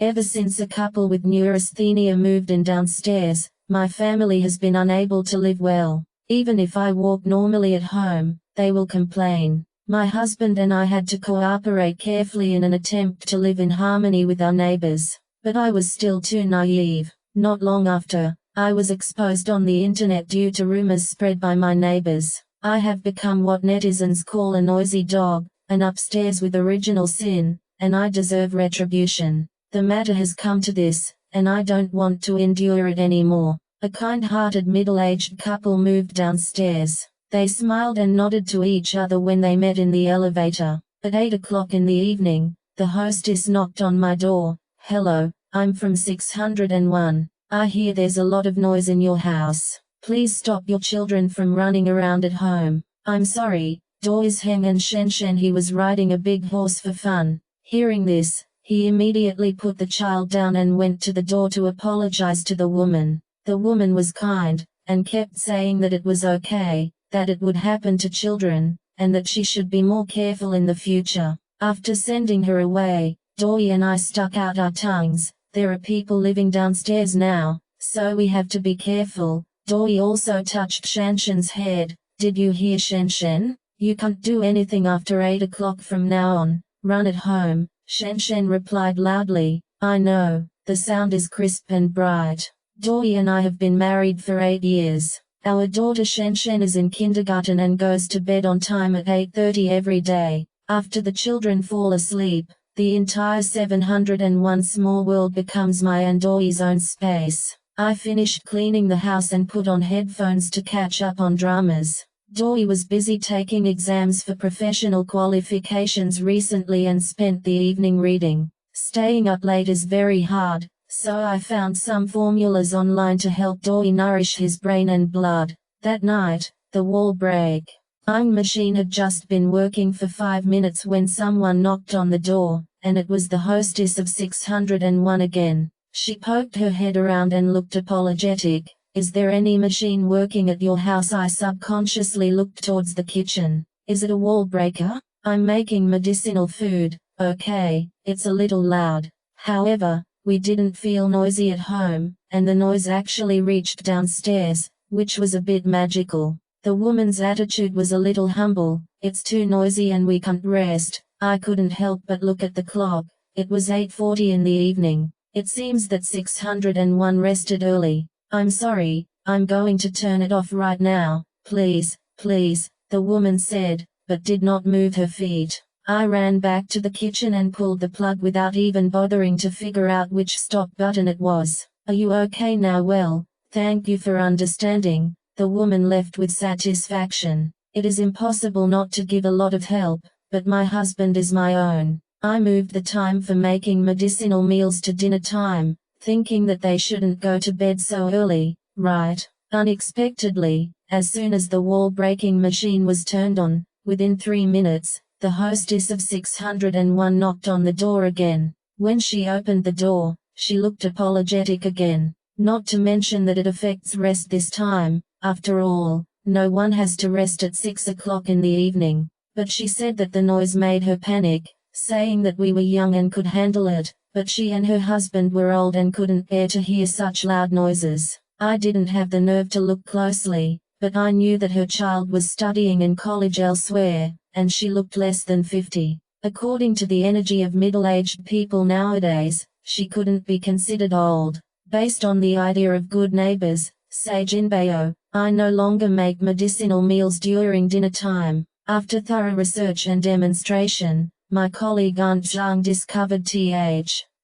Ever since a couple with neurasthenia moved in downstairs, my family has been unable to live well. Even if I walk normally at home, they will complain. My husband and I had to cooperate carefully in an attempt to live in harmony with our neighbors. But I was still too naive. Not long after, I was exposed on the internet due to rumors spread by my neighbors. I have become what netizens call a noisy dog, an upstairs with original sin, and I deserve retribution. The matter has come to this, and I don't want to endure it anymore. A kind-hearted middle-aged couple moved downstairs. They smiled and nodded to each other when they met in the elevator. At 8 o'clock in the evening, the hostess knocked on my door. "Hello, I'm from 601. I hear there's a lot of noise in your house. Please stop your children from running around at home." "I'm sorry, door is Heng and Shen. He was riding a big horse for fun." Hearing this, he immediately put the child down and went to the door to apologize to the woman. The woman was kind, and kept saying that it was okay, that it would happen to children, and that she should be more careful in the future. After sending her away, Doi and I stuck out our tongues. "There are people living downstairs now, so we have to be careful." Doi also touched Shanshan's head. "Did you hear, Shanshan? You can't do anything after 8 o'clock from now on. Run at home." Shanshan replied loudly, "I know, the sound is crisp and bright. Doi and I have been married for 8 years. Our daughter Shanshan is in kindergarten and goes to bed on time at 8:30 every day. After the children fall asleep, the entire 701 small world becomes my and Doi's own space. I finished cleaning the house and put on headphones to catch up on dramas." Doi was busy taking exams for professional qualifications recently and spent the evening reading. Staying up late is very hard, so I found some formulas online to help Doi nourish his brain and blood. That night, the wall break. Machine had just been working for 5 minutes when someone knocked on the door, and it was the hostess of 601 again. She poked her head around and looked apologetic. "Is there any machine working at your house?" I subconsciously looked towards the kitchen. "Is it a wall breaker? I'm making medicinal food." "Okay, it's a little loud." However, we didn't feel noisy at home, and the noise actually reached downstairs, which was a bit magical. The woman's attitude was a little humble. "It's too noisy and we can't rest." I couldn't help but look at the clock. It was 8:40 in the evening. It seems that 601 rested early. "I'm sorry, I'm going to turn it off right now. Please, please," the woman said, but did not move her feet. I ran back to the kitchen and pulled the plug without even bothering to figure out which stop button it was. "Are you okay now?" "Well, thank you for understanding," the woman left with satisfaction. "It is impossible not to give a lot of help, but my husband is my own." I moved the time for making medicinal meals to dinner time, thinking that they shouldn't go to bed so early, right? Unexpectedly, as soon as the wall-breaking machine was turned on, within 3 minutes, the hostess of 601 knocked on the door again. When she opened the door, she looked apologetic again. Not to mention that it affects rest this time. After all, no one has to rest at 6 o'clock in the evening. But she said that the noise made her panic, saying that we were young and could handle it, but she and her husband were old and couldn't bear to hear such loud noises. I didn't have the nerve to look closely, but I knew that her child was studying in college elsewhere, and she looked less than 50. According to the energy of middle-aged people nowadays, she couldn't be considered old. Based on the idea of good neighbors, say Jinbeo, I no longer make medicinal meals during dinner time. After thorough research and demonstration, my colleague Aunt Zhang discovered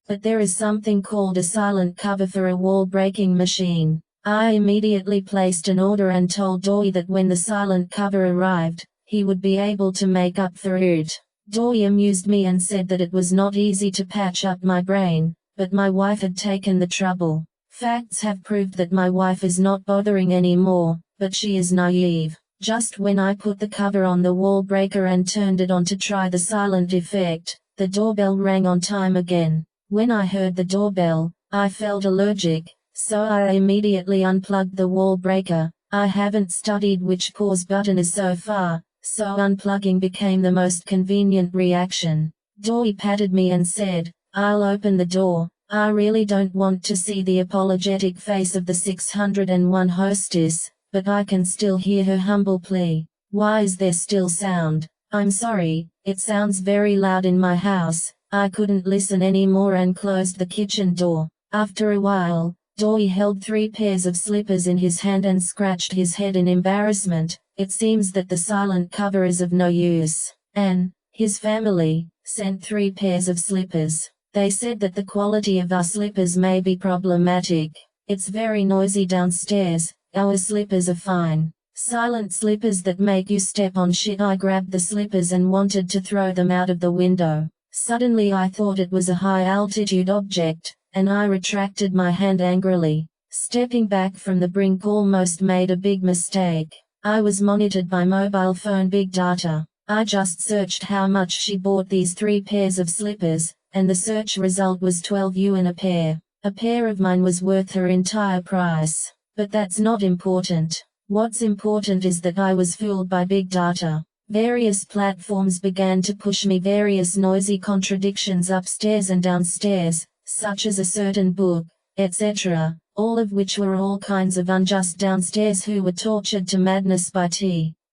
but there is something called a silent cover for a wall-breaking machine. I immediately placed an order and told Doi that when the silent cover arrived, he would be able to make up for it. Doi amused me and said that it was not easy to patch up my brain, but my wife had taken the trouble. Facts have proved that my wife is not bothering anymore, but she is naive. Just when I put the cover on the wall breaker and turned it on to try the silent effect, the doorbell rang on time again. When I heard the doorbell, I felt allergic, so I immediately unplugged the wall breaker. I haven't studied which pause button is so far, so unplugging became the most convenient reaction. Doi patted me and said, "I'll open the door." I really don't want to see the apologetic face of the 601 hostess, but I can still hear her humble plea. Why is there still sound? I'm sorry, it sounds very loud in my house. I couldn't listen anymore and closed the kitchen door. After a while, Doi held 3 pairs of slippers in his hand and scratched his head in embarrassment. It seems that the silent cover is of no use. Anne, his family, sent 3 pairs of slippers. They said that the quality of our slippers may be problematic. It's very noisy downstairs. Our slippers are fine. Silent slippers that make you step on shit. I grabbed the slippers and wanted to throw them out of the window. Suddenly I thought it was a high-altitude object, and I retracted my hand angrily. Stepping back from the brink almost made a big mistake. I was monitored by mobile phone big data. I just searched how much she bought these 3 pairs of slippers, and the search result was 12 yuan a pair. A pair of mine was worth her entire price. But that's not important. What's important is that I was fooled by big data. Various platforms began to push me various noisy contradictions upstairs and downstairs, such as a certain book, etc., all of which were all kinds of unjust downstairs who were tortured to madness by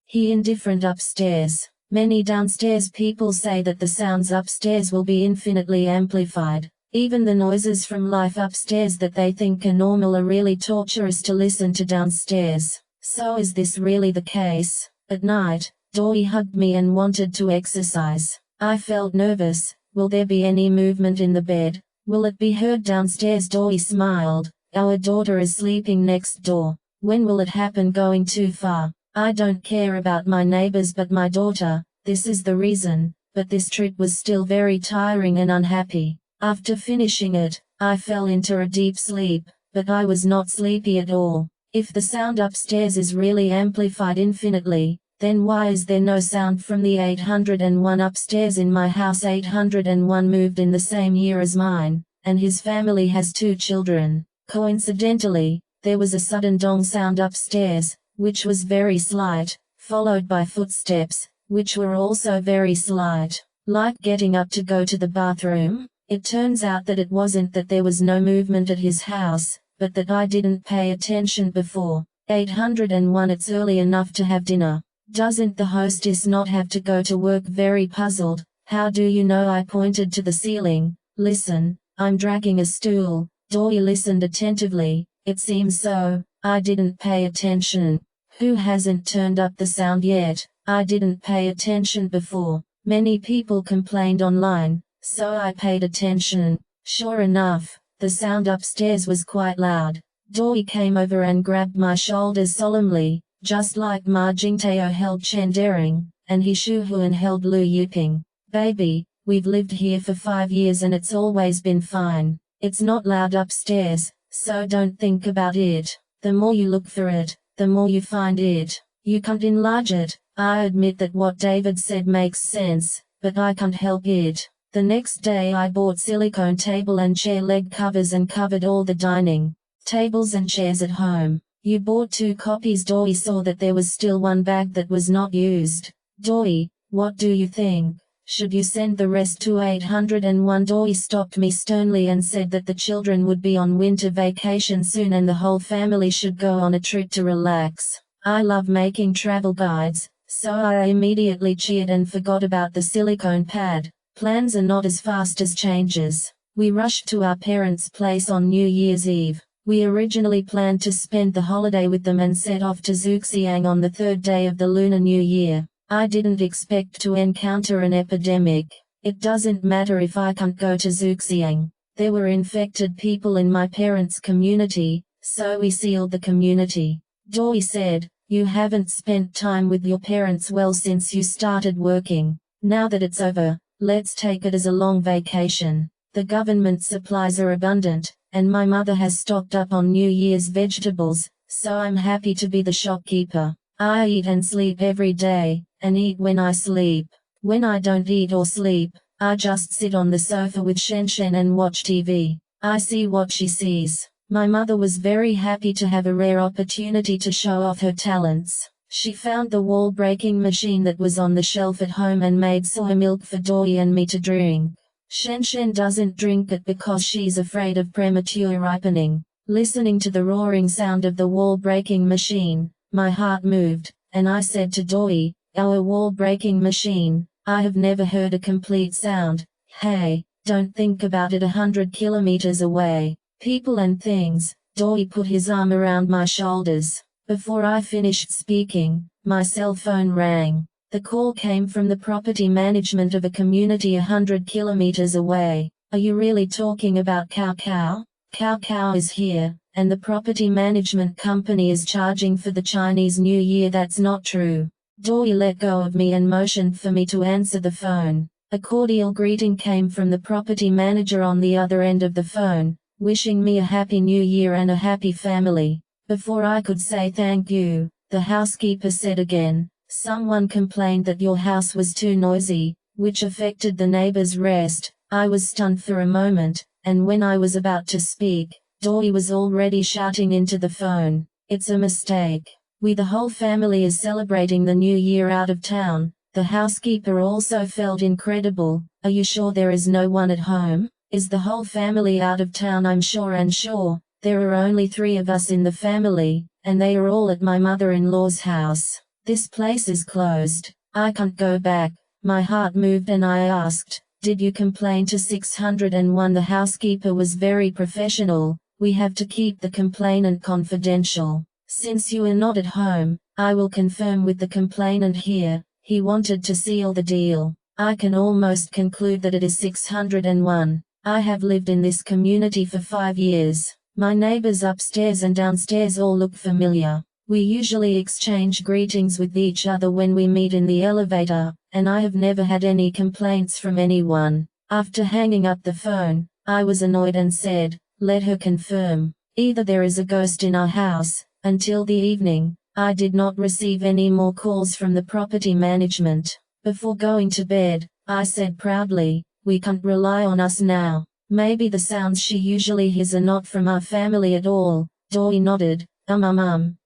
he indifferent upstairs. Many downstairs people say that the sounds upstairs will be infinitely amplified. Even the noises from life upstairs that they think are normal are really torturous to listen to downstairs. So is this really the case? At night, Doi hugged me and wanted to exercise. I felt nervous. Will there be any movement in the bed? Will it be heard downstairs? Doi smiled. Our daughter is sleeping next door. When will it happen? Going too far. I don't care about my neighbors but my daughter. This is the reason. But this trip was still very tiring and unhappy. After finishing it, I fell into a deep sleep, but I was not sleepy at all. If the sound upstairs is really amplified infinitely, then why is there no sound from the 801 upstairs in my house? 801 moved in the same year as mine, and his family has 2 children. Coincidentally, there was a sudden dong sound upstairs, which was very slight, followed by footsteps, which were also very slight, like getting up to go to the bathroom. It turns out that it wasn't that there was no movement at his house, but that I didn't pay attention before. 801 It's early enough to have dinner. Doesn't the hostess not have to go to work? Very puzzled. How do you know? I pointed to the ceiling. Listen, I'm dragging a stool. Doi listened attentively. It seems so. I didn't pay attention. Who hasn't turned up the sound yet? I didn't pay attention before. Many people complained online, so I paid attention. Sure enough, the sound upstairs was quite loud. Doi came over and grabbed my shoulders solemnly, just like Ma Jingtao held Chen Dering, and he Shu Huan held Lu Yuping. Baby, we've lived here for 5 years and it's always been fine. It's not loud upstairs, so don't think about it. The more you look for it, the more you find it. You can't enlarge it. I admit that what David said makes sense, but I can't help it. The next day I bought silicone table and chair leg covers and covered all the dining tables and chairs at home. You bought 2 copies. Doi saw that there was still 1 bag that was not used. Doi, what do you think? Should you send the rest to 801? Doi stopped me sternly and said that the children would be on winter vacation soon and the whole family should go on a trip to relax. I love making travel guides, so I immediately cheered and forgot about the silicone pad. Plans are not as fast as changes. We rushed to our parents' place on New Year's Eve. We originally planned to spend the holiday with them and set off to Zhuxiang on the 3rd day of the Lunar New Year. I didn't expect to encounter an epidemic. It doesn't matter if I can't go to Zhuxiang. There were infected people in my parents' community, so we sealed the community. Doi said, you haven't spent time with your parents well since you started working. Now that it's over, let's take it as a long vacation. The government supplies are abundant, and my mother has stocked up on New Year's vegetables, so I'm happy to be the shopkeeper. I eat and sleep every day, and eat when I sleep. When I don't eat or sleep, I just sit on the sofa with Shen and watch TV. I see what she sees. My mother was very happy to have a rare opportunity to show off her talents. She found the wall-breaking machine that was on the shelf at home and made soy milk for Doi and me to drink. Shen doesn't drink it because she's afraid of premature ripening. Listening to the roaring sound of the wall-breaking machine, my heart moved, and I said to Doi, "Our wall-breaking machine, I have never heard a complete sound. Hey, don't think about it 100 kilometers away. People and things." Doi put his arm around my shoulders. Before I finished speaking, my cell phone rang. The call came from the property management of a community 100 kilometers away. "Are you really talking about Cow Cow? Cow Cow is here, and the property management company is charging for the Chinese New Year." "That's not true." Doi let go of me and motioned for me to answer the phone. A cordial greeting came from the property manager on the other end of the phone, wishing me a happy new year and a happy family. Before I could say thank you, the housekeeper said again, "Someone complained that your house was too noisy, which affected the neighbor's rest." I was stunned for a moment, and when I was about to speak, Doi was already shouting into the phone, "It's a mistake. The whole family is celebrating the new year out of town." The housekeeper also felt incredible. "Are you sure there is no one at home? Is the whole family out of town?" "I'm sure and sure. There are only 3 of us in the family, and they are all at my mother-in-law's house. This place is closed. I can't go back." My heart moved and I asked, "Did you complain to 601?" The housekeeper was very professional. "We have to keep the complainant confidential. Since you are not at home, I will confirm with the complainant here. He wanted to seal the deal. I can almost conclude that it is 601. I have lived in this community for 5 years. My neighbors upstairs and downstairs all look familiar. We usually exchange greetings with each other when we meet in the elevator, and I have never had any complaints from anyone." After hanging up the phone, I was annoyed and said, "Let her confirm. Either there is a ghost in our house." Until the evening, I did not receive any more calls from the property management. Before going to bed, I said proudly, "We can't rely on us now. Maybe the sounds she usually hears are not from our family at all." Doi nodded,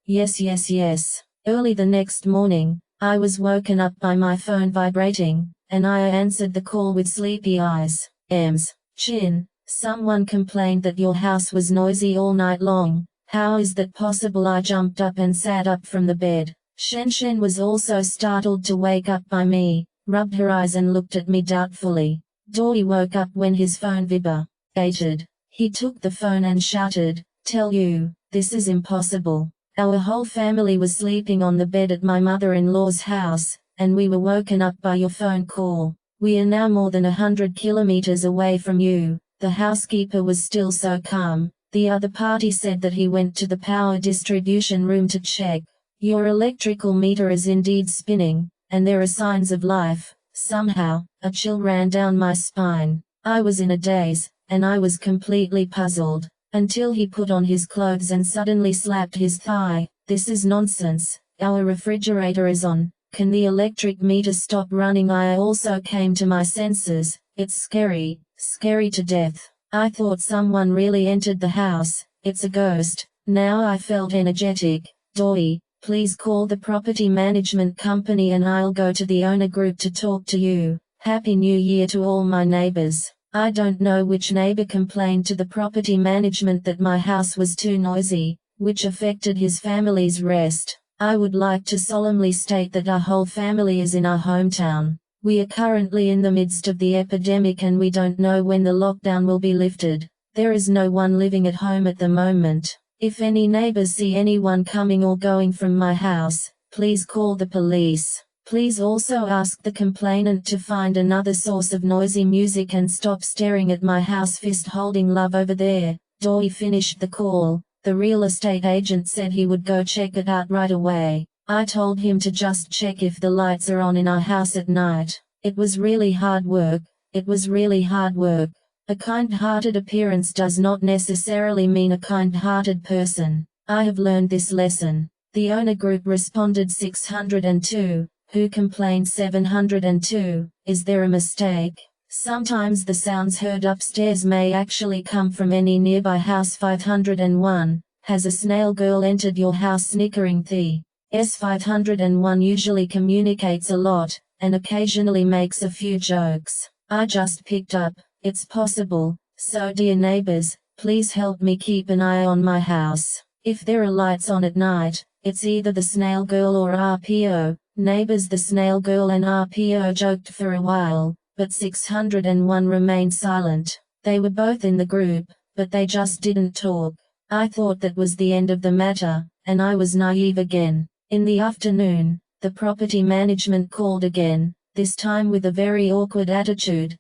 Yes. Early the next morning, I was woken up by my phone vibrating, and I answered the call with sleepy eyes. Chin, someone complained that your house was noisy all night long. How is that possible?" I jumped up and sat up from the bed. Shen was also startled to wake up by me, rubbed her eyes and looked at me doubtfully. Doi woke up when his phone vibrated. He took the phone and shouted, "Tell you, this is impossible. Our whole family was sleeping on the bed at my mother-in-law's house, and we were woken up by your phone call. We are now more than 100 kilometers away from you." The housekeeper was still so calm. The other party said that he went to the power distribution room to check. "Your electrical meter is indeed spinning, and there are signs of life." Somehow, a chill ran down my spine. I was in a daze, and I was completely puzzled, until he put on his clothes and suddenly slapped his thigh. "This is nonsense. Our refrigerator is on. Can the electric meter stop running?" I also came to my senses. "It's scary to death. I thought someone really entered the house. It's a ghost." Now I felt energetic. "Doi, please call the property management company and I'll go to the owner group to talk to you. Happy New Year to all my neighbors." I don't know which neighbor complained to the property management that my house was too noisy, which affected his family's rest. I would like to solemnly state that our whole family is in our hometown. We are currently in the midst of the epidemic and we don't know when the lockdown will be lifted. There is no one living at home at the moment. If any neighbors see anyone coming or going from my house, please call the police. Please also ask the complainant to find another source of noisy music and stop staring at my house fist holding love over there." Doi finished the call. The real estate agent said he would go check it out right away. I told him to just check if the lights are on in our house at night. It was really hard work. A kind-hearted appearance does not necessarily mean a kind-hearted person. I have learned this lesson. The owner group responded 602. Who complained 702? Is there a mistake? Sometimes the sounds heard upstairs may actually come from any nearby house. 501. Has a snail girl entered your house snickering? The S501 usually communicates a lot, and occasionally makes a few jokes. I just picked up it's possible, so dear neighbors, please help me keep an eye on my house. If there are lights on at night, it's either the snail girl or RPO. Neighbors, the snail girl and RPO joked for a while, but 601 remained silent. They were both in the group, but they just didn't talk. I thought that was the end of the matter, and I was naive again. In the afternoon, the property management called again, this time with a very awkward attitude.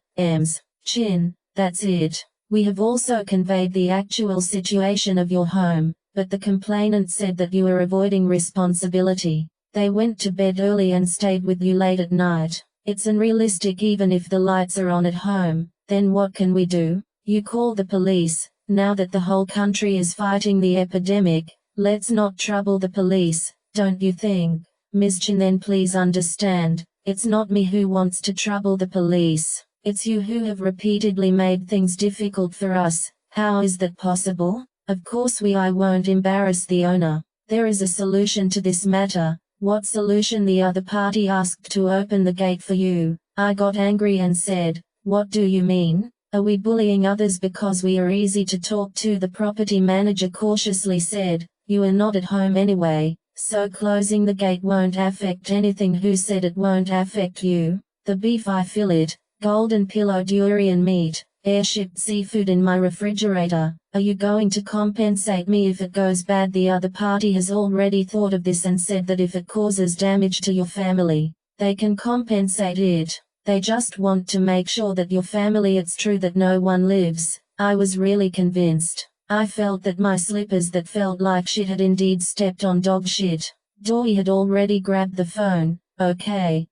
Chin, that's it. We have also conveyed the actual situation of your home, but the complainant said that you are avoiding responsibility. They went to bed early and stayed with you late at night. It's unrealistic even if the lights are on at home. Then what can we do? You call the police. Now that the whole country is fighting the epidemic, let's not trouble the police, don't you think? Ms. Chin, then please understand, it's not me who wants to trouble the police. It's you who have repeatedly made things difficult for us. How is that possible? Of course I won't embarrass the owner. There is a solution to this matter. What solution? The other party asked to open the gate for you. I got angry and said, what do you mean? Are we bullying others because we are easy to talk to? The property manager cautiously said, you are not at home anyway, so closing the gate won't affect anything. Who said it won't affect you? The beef I fillet, golden pillow durian meat, air-shipped seafood in my refrigerator. Are you going to compensate me if it goes bad? The other party has already thought of this and said that if it causes damage to your family, they can compensate it. They just want to make sure that your family. It's true that no one lives. I was really convinced. I felt that my slippers that felt like shit had indeed stepped on dog shit. Dory had already grabbed the phone. Okay,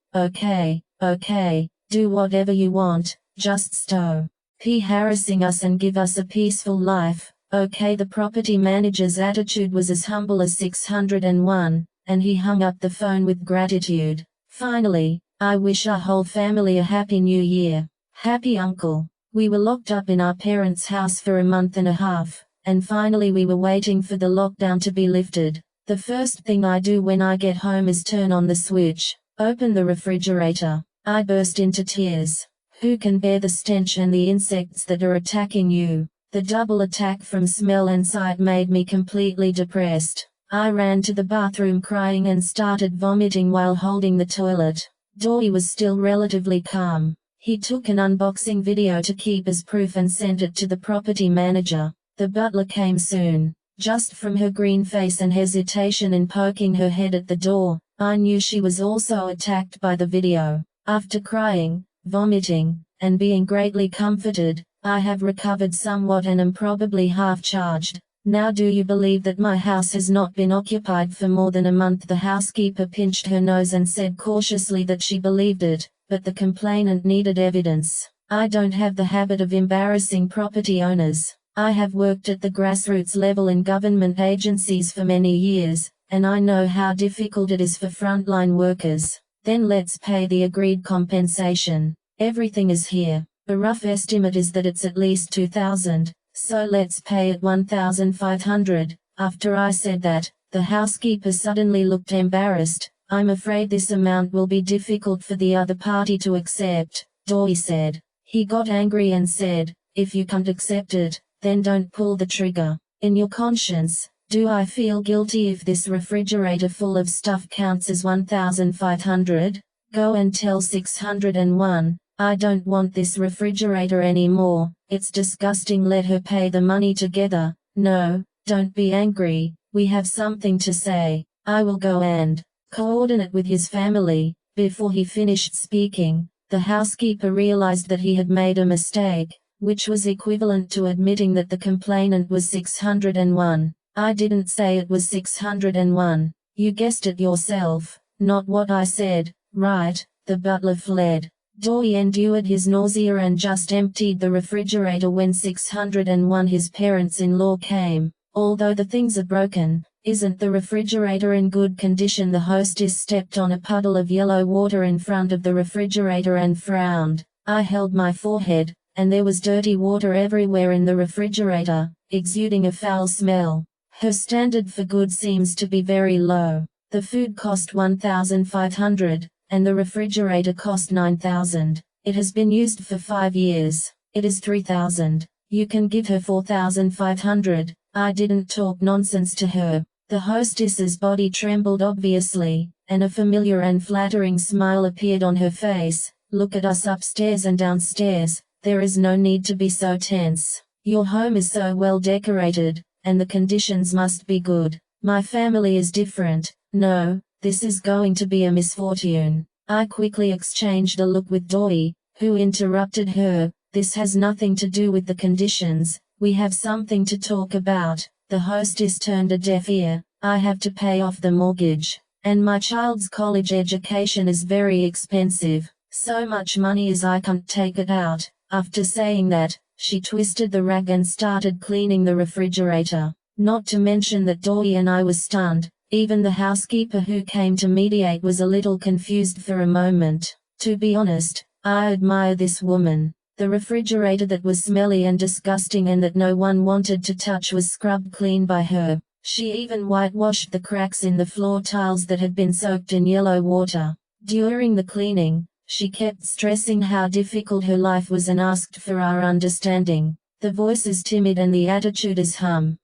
do whatever you want, just stop harassing us and give us a peaceful life. Okay, the property manager's attitude was as humble as 601, and he hung up the phone with gratitude. Finally, I wish our whole family a happy new year. Happy uncle. We were locked up in our parents' house for a month and a half, and finally we were waiting for the lockdown to be lifted. The first thing I do when I get home is turn on the switch, open the refrigerator. I burst into tears. Who can bear the stench and the insects that are attacking you? The double attack from smell and sight made me completely depressed. I ran to the bathroom crying and started vomiting while holding the toilet. Dory was still relatively calm. He took an unboxing video to keep as proof and sent it to the property manager. The butler came soon. Just from her green face and hesitation in poking her head at the door, I knew she was also attacked by the video. After crying, vomiting, and being greatly comforted, I have recovered somewhat and am probably half charged. Now do you believe that my house has not been occupied for more than a month? The housekeeper pinched her nose and said cautiously that she believed it, but the complainant needed evidence. I don't have the habit of embarrassing property owners. I have worked at the grassroots level in government agencies for many years, and I know how difficult it is for frontline workers. Then let's pay the agreed compensation. Everything is here. A rough estimate is that it's at least 2,000, so let's pay it 1,500. After I said that, the housekeeper suddenly looked embarrassed. I'm afraid this amount will be difficult for the other party to accept, Dory said. He got angry and said, if you can't accept it, then don't pull the trigger. In your conscience, do I feel guilty if this refrigerator full of stuff counts as 1,500? Go and tell 601, I don't want this refrigerator anymore, it's disgusting. Let her pay the money together. No, don't be angry, we have something to say. I will go and coordinate with his family. Before he finished speaking, the housekeeper realized that he had made a mistake, which was equivalent to admitting that the complainant was 601. I didn't say it was 601. You guessed it yourself, not what I said, right? The butler fled. Dory endured his nausea and just emptied the refrigerator when 601 his parents-in-law came. Although the things are broken, isn't the refrigerator in good condition? The hostess stepped on a puddle of yellow water in front of the refrigerator and frowned. I held my forehead, and there was dirty water everywhere in the refrigerator, exuding a foul smell. Her standard for good seems to be very low. The food cost 1,500, and the refrigerator cost 9,000. It has been used for 5 years. It is 3,000. You can give her 4,500. I didn't talk nonsense to her. The hostess's body trembled obviously, and a familiar and flattering smile appeared on her face. Look at us upstairs and downstairs. There is no need to be so tense. Your home is so well decorated, and the conditions must be good. My family is different. No, this is going to be a misfortune. I quickly exchanged a look with Doi, who interrupted her. This has nothing to do with the conditions. We have something to talk about. The hostess turned a deaf ear. I have to pay off the mortgage, and my child's college education is very expensive. So much money as I can't take it out. After saying that, she twisted the rag and started cleaning the refrigerator. Not to mention that Doi and I were stunned. Even the housekeeper who came to mediate was a little confused for a moment. To be honest, I admire this woman. The refrigerator that was smelly and disgusting and that no one wanted to touch was scrubbed clean by her. She even whitewashed the cracks in the floor tiles that had been soaked in yellow water. During the cleaning, she kept stressing how difficult her life was and asked for our understanding. The voice is timid and the attitude is humble.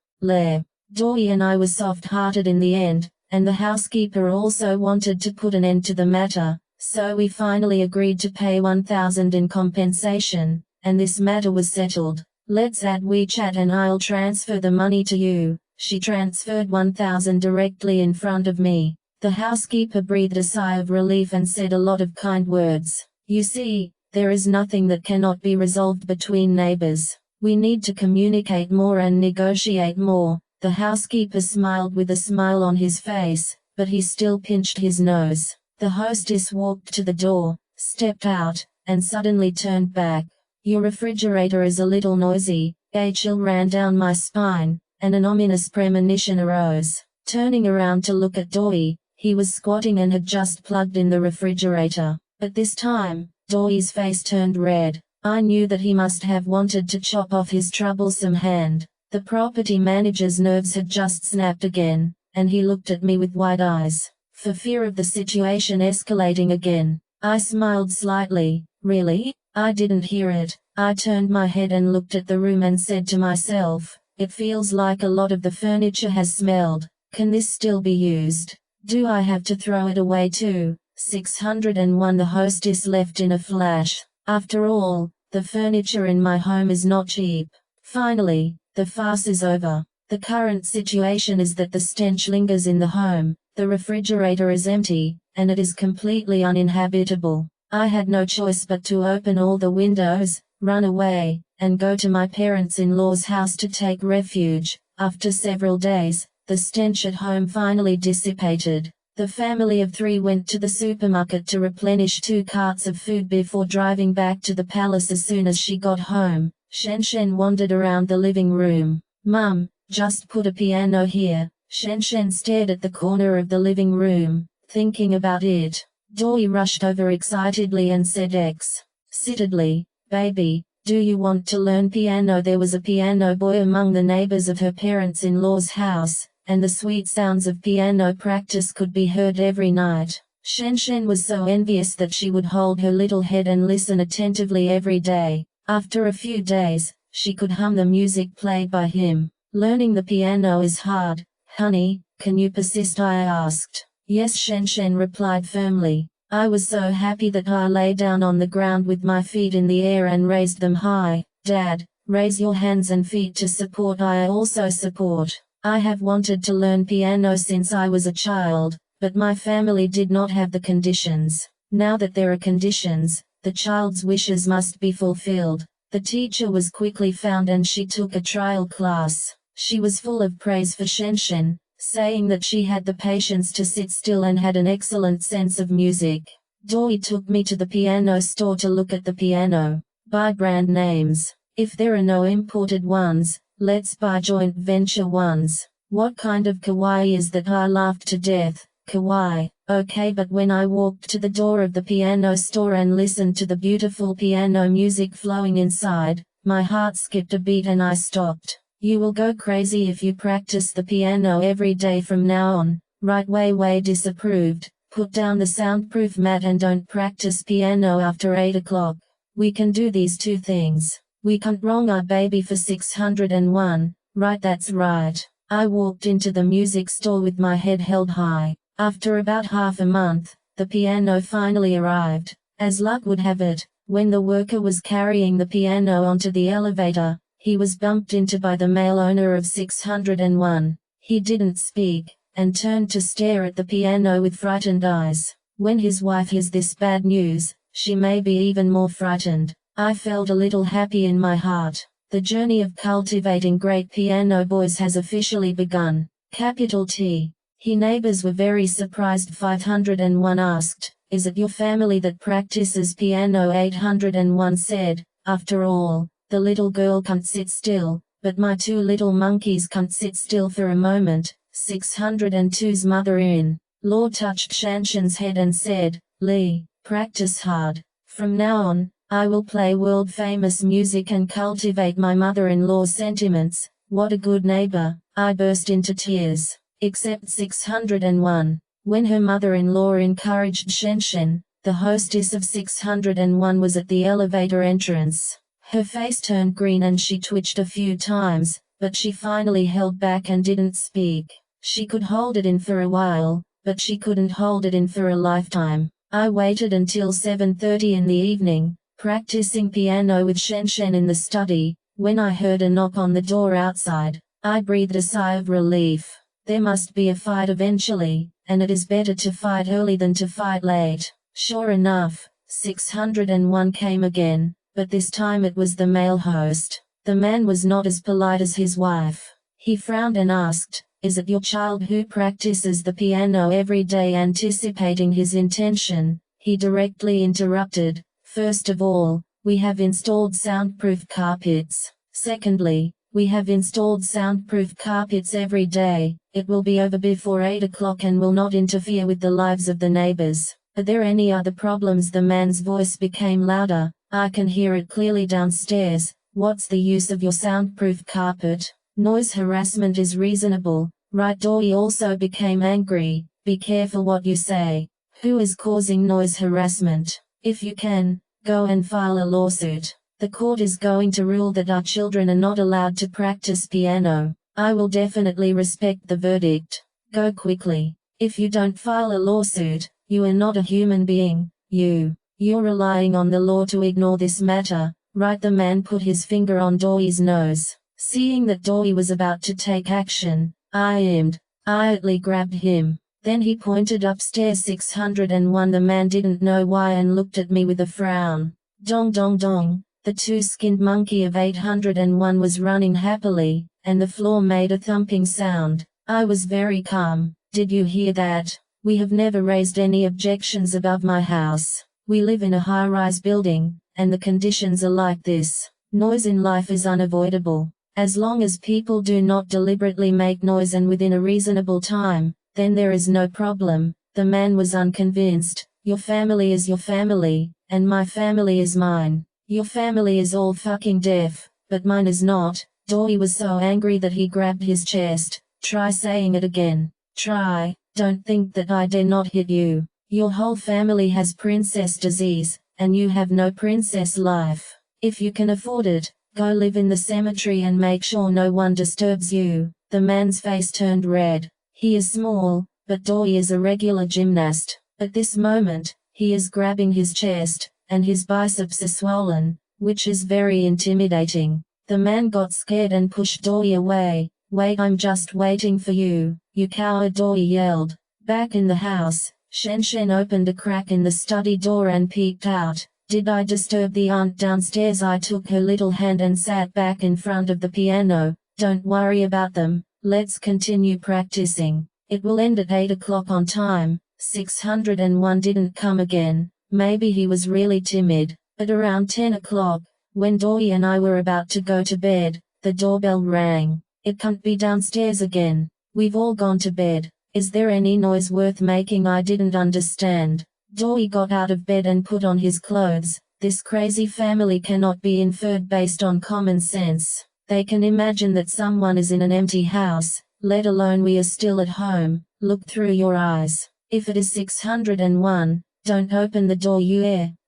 Doi and I were soft-hearted in the end, and the housekeeper also wanted to put an end to the matter. So we finally agreed to pay 1,000 in compensation, and this matter was settled. Let's add WeChat and I'll transfer the money to you. She transferred 1,000 directly in front of me. The housekeeper breathed a sigh of relief and said a lot of kind words. You see, there is nothing that cannot be resolved between neighbors. We need to communicate more and negotiate more. The housekeeper smiled with a smile on his face, but he still pinched his nose. The hostess walked to the door, stepped out, and suddenly turned back. Your refrigerator is a little noisy. A chill ran down my spine, and an ominous premonition arose. Turning around to look at Doi, he was squatting and had just plugged in the refrigerator. At this time, Doi's face turned red. I knew that he must have wanted to chop off his troublesome hand. The property manager's nerves had just snapped again, and he looked at me with wide eyes, for fear of the situation escalating again. I smiled slightly. Really? I didn't hear it. I turned my head and looked at the room and said to myself, it feels like a lot of the furniture has smelled. Can this still be used? Do I have to throw it away too? 601. The hostess left in a flash. After all, the furniture in my home is not cheap. Finally, the farce is over. The current situation is that the stench lingers in the home. The refrigerator is empty, and it is completely uninhabitable. I had no choice but to open all the windows, run away, and go to my parents-in-law's house to take refuge. After several days, the stench at home finally dissipated. The family of 3 went to the supermarket to replenish 2 carts of food before driving back to the palace as soon as she got home. Shen wandered around the living room. Mum, just put a piano here. Shen stared at the corner of the living room, thinking about it. Doi rushed over excitedly and said excitedly, baby, do you want to learn piano? There was a piano boy among the neighbors of her parents-in-law's house, and the sweet sounds of piano practice could be heard every night. Shen was so envious that she would hold her little head and listen attentively every day. After a few days, she could hum the music played by him. Learning the piano is hard, honey, can you persist? I asked. Yes, Shen replied firmly. I was so happy that I lay down on the ground with my feet in the air and raised them high. Dad, raise your hands and feet to support. I also support. I have wanted to learn piano since I was a child, but my family did not have the conditions. Now that there are conditions, the child's wishes must be fulfilled. The teacher was quickly found and she took a trial class. She was full of praise for Shen, saying that she had the patience to sit still and had an excellent sense of music. Doi took me to the piano store to look at the piano. Buy brand names. If there are no imported ones, let's buy joint venture ones. What kind of kawaii is that? I laughed to death. Kawaii, okay, but when I walked to the door of the piano store and listened to the beautiful piano music flowing inside, my heart skipped a beat and I stopped. You will go crazy if you practice the piano every day from now on. Right, Wei disapproved. Put down the soundproof mat and don't practice piano after 8 o'clock. We can do these 2 things. We can't wrong our baby for 601, right? That's right. I walked into the music store with my head held high. After about half a month, the piano finally arrived. As luck would have it, when the worker was carrying the piano onto the elevator, he was bumped into by the male owner of 601. He didn't speak, and turned to stare at the piano with frightened eyes. When his wife hears this bad news, she may be even more frightened. I felt a little happy in my heart. The journey of cultivating great piano boys has officially begun. Capital T. His neighbors were very surprised. 501 asked, "Is it your family that practices piano?" 801 said, "After all, the little girl can't sit still, but my two little monkeys can't sit still for a moment." 602's mother-in-law touched Shanshan's head and said, "Lee, practice hard. From now on, I will play world-famous music and cultivate my mother-in-law's sentiments." What a good neighbor. I burst into tears. Except 601. When her mother-in-law encouraged Shanshan, the hostess of 601 was at the elevator entrance. Her face turned green and she twitched a few times, but she finally held back and didn't speak. She could hold it in for a while, but she couldn't hold it in for a lifetime. I waited until 7:30 in the evening, practicing piano with Shanshan in the study, when I heard a knock on the door outside. I breathed a sigh of relief. There must be a fight eventually, and it is better to fight early than to fight late. Sure enough, 601 came again, but this time it was the male host. The man was not as polite as his wife. He frowned and asked, "Is it your child who practices the piano every day?" Anticipating his intention, he directly interrupted, "First of all, we have installed soundproof carpets. Secondly, we have installed soundproof carpets every day. It will be over before 8 o'clock and will not interfere with the lives of the neighbors. Are there any other problems?" The man's voice became louder. "I can hear it clearly downstairs. What's the use of your soundproof carpet? Noise harassment is reasonable, right?" Doi also became angry. "Be careful what you say. Who is causing noise harassment? If you can, go and file a lawsuit. The court is going to rule that our children are not allowed to practice piano. I will definitely respect the verdict. Go quickly. If you don't file a lawsuit, you are not a human being. You're relying on the law to ignore this matter, right?" The man put his finger on Doi's nose. Seeing that Doi was about to take action, I immediately grabbed him. Then he pointed upstairs. 601. The man didn't know why and looked at me with a frown. Dong dong dong. The two-skinned monkey of 801 was running happily, and the floor made a thumping sound. I was very calm. "Did you hear that? We have never raised any objections above my house. We live in a high-rise building, and the conditions are like this. Noise in life is unavoidable. As long as people do not deliberately make noise and within a reasonable time, then there is no problem." The man was unconvinced. "Your family is your family, and my family is mine. Your family is all fucking deaf, but mine is not." Doi was so angry that he grabbed his chest. "Try saying it again. Try. Don't think that I dare not hit you. Your whole family has princess disease, and you have no princess life. If you can afford it, go live in the cemetery and make sure no one disturbs you." The man's face turned red. He is small, but Doi is a regular gymnast. At this moment, he is grabbing his chest, and his biceps are swollen, which is very intimidating. The man got scared and pushed Doi away. "Wait, I'm just waiting for you, you coward," Doi yelled. Back in the house, Shanshan opened a crack in the study door and peeked out. "Did I disturb the aunt downstairs?" I took her little hand and sat back in front of the piano. "Don't worry about them, let's continue practicing. It will end at 8 o'clock on time." 601 didn't come again. Maybe he was really timid. At around 10 o'clock, when Doi and I were about to go to bed, the doorbell rang. "It can't be downstairs again. We've all gone to bed. Is there any noise worth making?" I didn't understand. Doi got out of bed and put on his clothes. This crazy family cannot be inferred based on common sense. They can imagine that someone is in an empty house, let alone we are still at home. "Look through your eyes. If it is 601, don't open the door."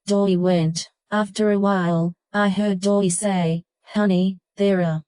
Doi went. After a while, I heard Doi say, Honey, there are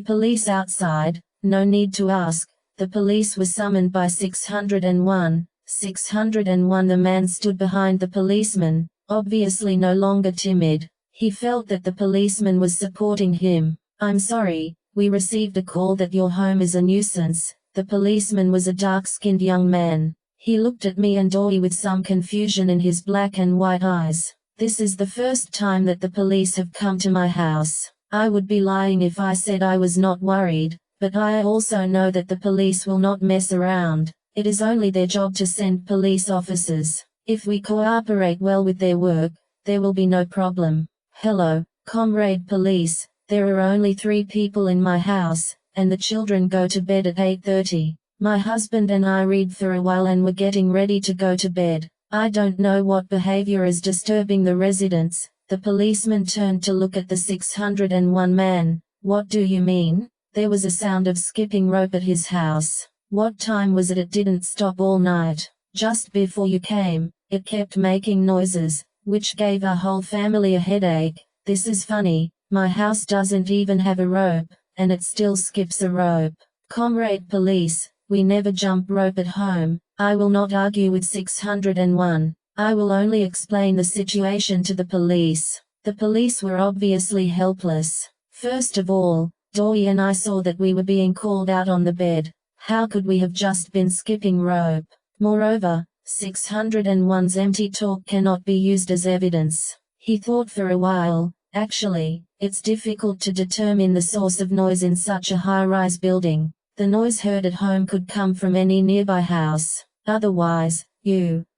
police outside. No need to ask. The police was summoned by 601. 601. The man stood behind the policeman, obviously no longer timid. He felt that the policeman was supporting him. I'm sorry, we received a call that your home is a nuisance. The policeman was a dark-skinned young man. He looked at me and Doi with some confusion in his black and white eyes. This is the first time that the police have come to my house. I would be lying if I said I was not worried, but I also know that the police will not mess around. It is only their job to send police officers. If we cooperate well with their work, there will be no problem. Hello, comrade police, there are only 3 people in my house, and the children go to bed at 8:30. My husband and I read for a while and were getting ready to go to bed. I don't know what behavior is disturbing the residents. The policeman turned to look at the 601 man. What do you mean? There was a sound of skipping rope at his house. What time was it? It didn't stop all night. Just before you came, it kept making noises, which gave our whole family a headache. This is funny, my house doesn't even have a rope, and it still skips a rope. Comrade police, we never jump rope at home. I will not argue with 601. I will only explain the situation to the police. The police were obviously helpless. First of all, Doi and I saw that we were being called out on the bed. How could we have just been skipping rope? Moreover, 601's empty talk cannot be used as evidence. He thought for a while. Actually, it's difficult to determine the source of noise in such a high-rise building. The noise heard at home could come from any nearby house. Otherwise,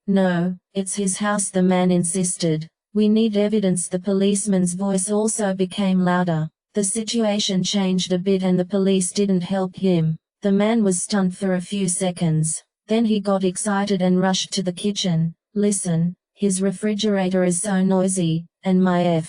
no, it's his house, the man insisted. We need evidence. The policeman's voice also became louder. The situation changed a bit and the police didn't help him. The man was stunned for a few seconds. Then he got excited and rushed to the kitchen. Listen, his refrigerator is so noisy, and my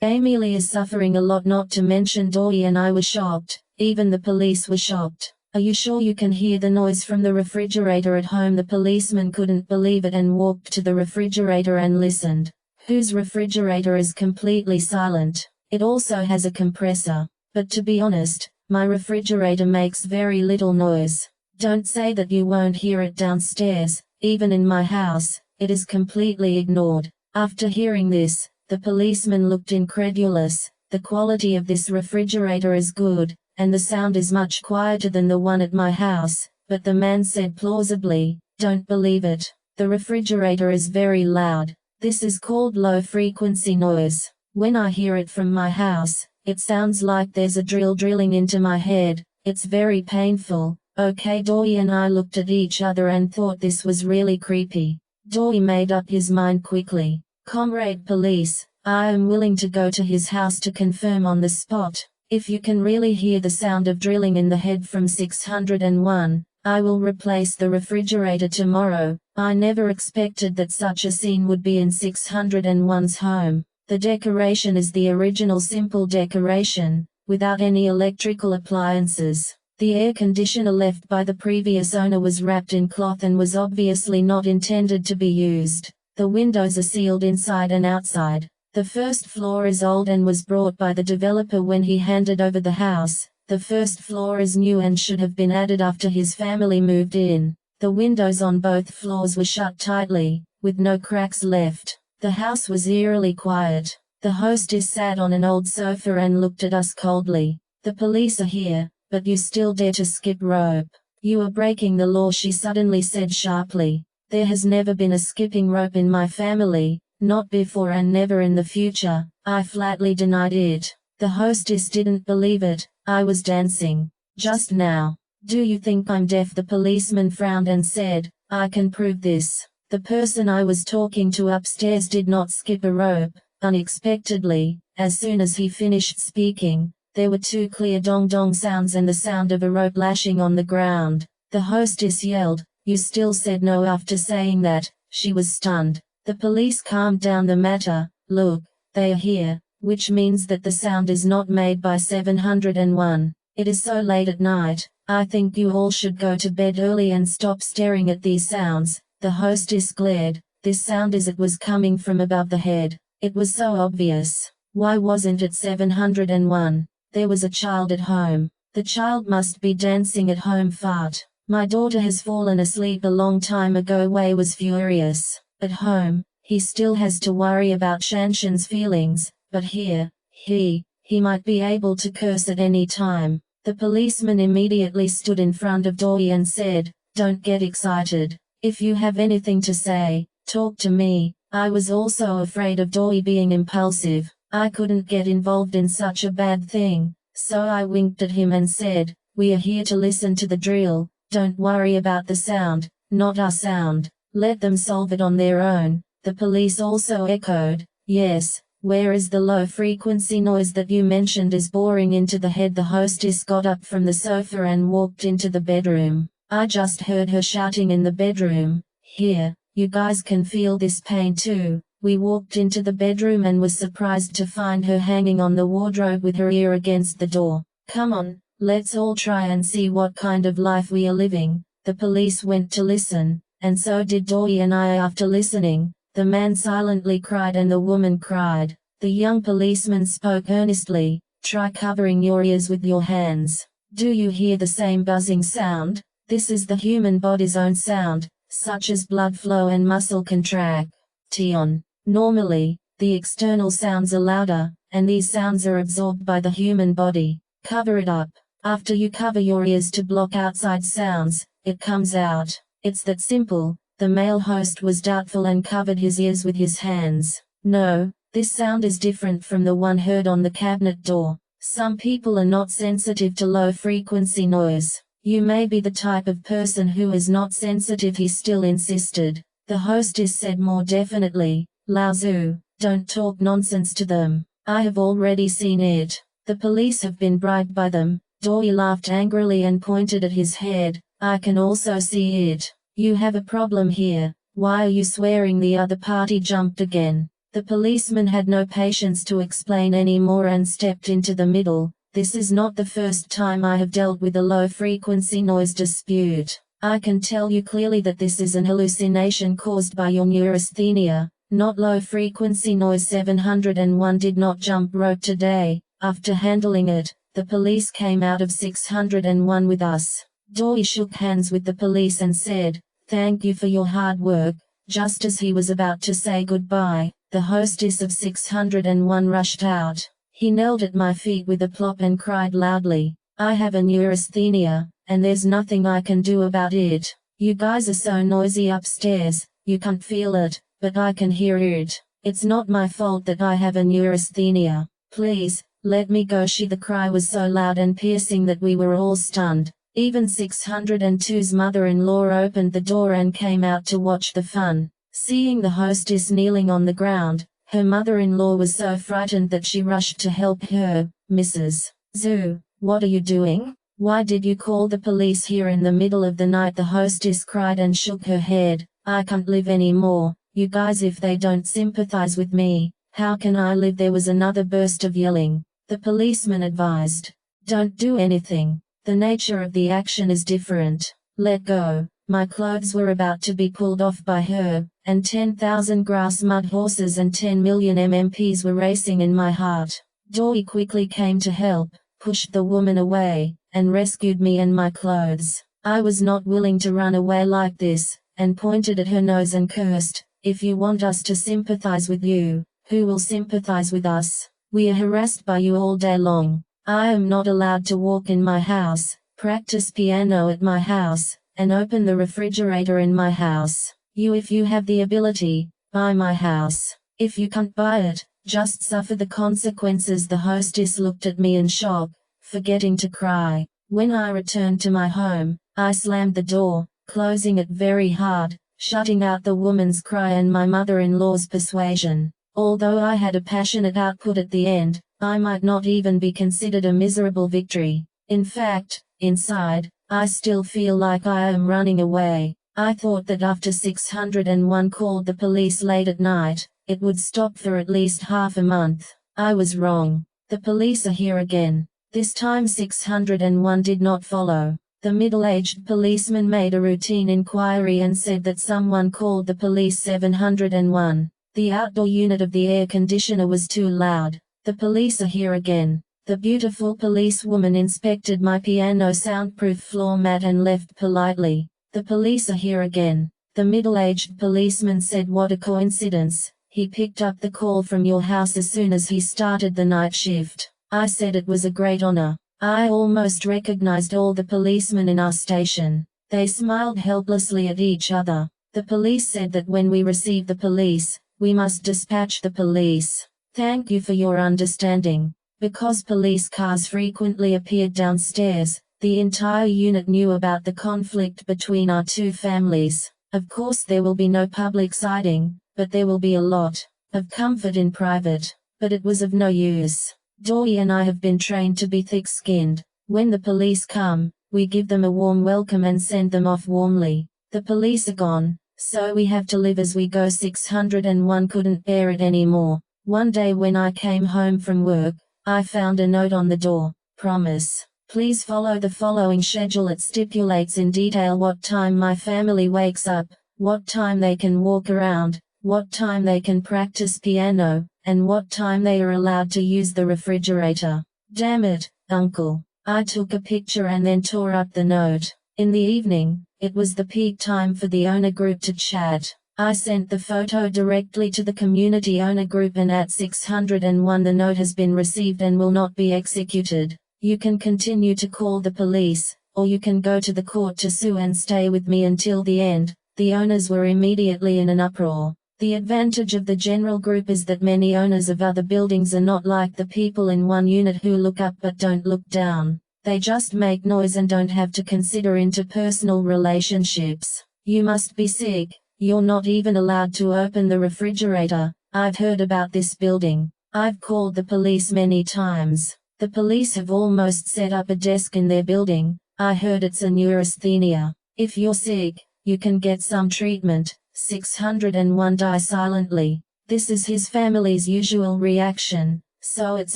Emily is suffering a lot, not to mention Doi and I were shocked. Even the police were shocked. Are you sure you can hear the noise from the refrigerator at home? The policeman couldn't believe it and walked to the refrigerator and listened. Whose refrigerator is completely silent? It also has a compressor. But to be honest, my refrigerator makes very little noise. Don't say that you won't hear it downstairs. Even in my house, it is completely ignored. After hearing this, the policeman looked incredulous. The quality of this refrigerator is good, and the sound is much quieter than the one at my house, but the man said plausibly, don't believe it. The refrigerator is very loud. This is called low-frequency noise. When I hear it from my house, it sounds like there's a drill drilling into my head. It's very painful. Okay, Doi and I looked at each other and thought this was really creepy. Doi made up his mind quickly. Comrade police, I am willing to go to his house to confirm on the spot. If you can really hear the sound of drilling in the head from 601, I will replace the refrigerator tomorrow. I never expected that such a scene would be in 601's home. The decoration is the original simple decoration, without any electrical appliances. The air conditioner left by the previous owner was wrapped in cloth and was obviously not intended to be used. The windows are sealed inside and outside. The first floor is old and was brought by the developer when he handed over the house. The first floor is new and should have been added after his family moved in. The windows on both floors were shut tightly, with no cracks left. The house was eerily quiet. The hostess sat on an old sofa and looked at us coldly. The police are here, but you still dare to skip rope. You are breaking the law, she suddenly said sharply. There has never been a skipping rope in my family. Not before and never in the future. I flatly denied it. The hostess didn't believe it. I was dancing. Just now. Do you think I'm deaf? The policeman frowned and said, I can prove this. The person I was talking to upstairs did not skip a rope. Unexpectedly, as soon as he finished speaking, there were 2 clear dong-dong sounds and the sound of a rope lashing on the ground. The hostess yelled, you still said no. After saying that, she was stunned. The police calmed down the matter. Look, they are here, which means that the sound is not made by 701. It is so late at night, I think you all should go to bed early and stop staring at these sounds. The hostess glared. This sound as it was coming from above the head. It was so obvious. Why wasn't it 701? There was a child at home. The child must be dancing at home. Fart. My daughter has fallen asleep a long time ago. Wei was furious. At home, he still has to worry about Shanshan's feelings, but here, he might be able to curse at any time. The policeman immediately stood in front of Doi and said, "Don't get excited. If you have anything to say, talk to me." I was also afraid of Doi being impulsive. I couldn't get involved in such a bad thing, so I winked at him and said, "We are here to listen to the drill. Don't worry about the sound, not our sound. Let them solve it on their own." The police also echoed, "Yes. Where is the low-frequency noise that you mentioned is boring into the head?" The hostess got up from the sofa and walked into the bedroom. I just heard her shouting in the bedroom, "Here, you guys can feel this pain too." We walked into the bedroom and was surprised to find her hanging on the wardrobe with her ear against the door. "Come on, let's all try and see what kind of life we are living." The police went to listen, and so did Doi and I. After listening, the man silently cried and the woman cried. The young policeman spoke earnestly, "Try covering your ears with your hands. Do you hear the same buzzing sound? This is the human body's own sound, such as blood flow and muscle contraction. Normally, the external sounds are louder, and these sounds are absorbed by the human body. Cover it up. After you cover your ears to block outside sounds, it comes out. It's that simple." The male host was doubtful and covered his ears with his hands. "No, this sound is different from the one heard on the cabinet door. Some people are not sensitive to low-frequency noise. You may be the type of person who is not sensitive," he still insisted. The hostess said more definitely, "Lao Zhu, don't talk nonsense to them. I have already seen it. The police have been bribed by them." Doi laughed angrily and pointed at his head, "I can also see it. You have a problem here. Why are you swearing?" The other party jumped again. The policeman had no patience to explain any more and stepped into the middle. "This is not the first time I have dealt with a low-frequency noise dispute. I can tell you clearly that this is an hallucination caused by your neurasthenia, not low-frequency noise." 701 did not jump rope today. After handling it, the police came out of 601 with us. Doi shook hands with the police and said, "Thank you for your hard work." Just as he was about to say goodbye, the hostess of 601 rushed out. He knelt at my feet with a plop and cried loudly, "I have a neurasthenia, and there's nothing I can do about it. You guys are so noisy upstairs, you can't feel it, but I can hear it. It's not my fault that I have a neurasthenia. Please, let me go." The cry was so loud and piercing that we were all stunned. Even 602's mother-in-law opened the door and came out to watch the fun. Seeing the hostess kneeling on the ground, her mother-in-law was so frightened that she rushed to help her. "Mrs. Zhu, what are you doing? Why did you call the police here in the middle of the night?" The hostess cried and shook her head. "I can't live anymore. You guys, if they don't sympathize with me, how can I live?" There was another burst of yelling. The policeman advised, "Don't do anything. The nature of the action is different. Let go." My clothes were about to be pulled off by her, and 10,000 grass mud horses and 10 million MMPs were racing in my heart. Doi quickly came to help, pushed the woman away, and rescued me and my clothes. I was not willing to run away like this, and pointed at her nose and cursed, "If you want us to sympathize with you, who will sympathize with us? We are harassed by you all day long. I am not allowed to walk in my house, practice piano at my house, and open the refrigerator in my house. If you have the ability, buy my house. If you can't buy it, just suffer the consequences." The hostess looked at me in shock, forgetting to cry. When I returned to my home, I slammed the door, closing it very hard, shutting out the woman's cry and my mother-in-law's persuasion. Although I had a passionate output at the end, I might not even be considered a miserable victory. In fact, inside, I still feel like I am running away. I thought that after 601 called the police late at night, it would stop for at least half a month. I was wrong. The police are here again. This time 601 did not follow. The middle-aged policeman made a routine inquiry and said that someone called the police. 701. The outdoor unit of the air conditioner was too loud. The police are here again. The beautiful policewoman inspected my piano soundproof floor mat and left politely. The police are here again. The middle-aged policeman said, what a coincidence. He picked up the call from your house as soon as he started the night shift. I said it was a great honor. I almost recognized all the policemen in our station. They smiled helplessly at each other. The police said that when we receive the police, we must dispatch the police. Thank you for your understanding. Because police cars frequently appeared downstairs, the entire unit knew about the conflict between our two families. Of course there will be no public sighting, but there will be a lot of comfort in private. But it was of no use. Doi and I have been trained to be thick-skinned. When the police come, we give them a warm welcome and send them off warmly. The police are gone, so we have to live as we go. 601 couldn't bear it anymore. One day when I came home from work, I found a note on the door. Promise. Please follow the following schedule. It stipulates in detail what time my family wakes up, what time they can walk around, what time they can practice piano, and what time they are allowed to use the refrigerator. Damn it, Uncle. I took a picture and then tore up the note. In the evening, it was the peak time for the owner group to chat. I sent the photo directly to the community owner group, and at 601 the note has been received and will not be executed. You can continue to call the police, or you can go to the court to sue and stay with me until the end. The owners were immediately in an uproar. The advantage of the general group is that many owners of other buildings are not like the people in one unit who look up but don't look down. They just make noise and don't have to consider interpersonal relationships. You must be sick. You're not even allowed to open the refrigerator. I've heard about this building. I've called the police many times. The police have almost set up a desk in their building. I heard it's a neurasthenia. If you're sick, you can get some treatment. 601 die silently. This is his family's usual reaction, so it's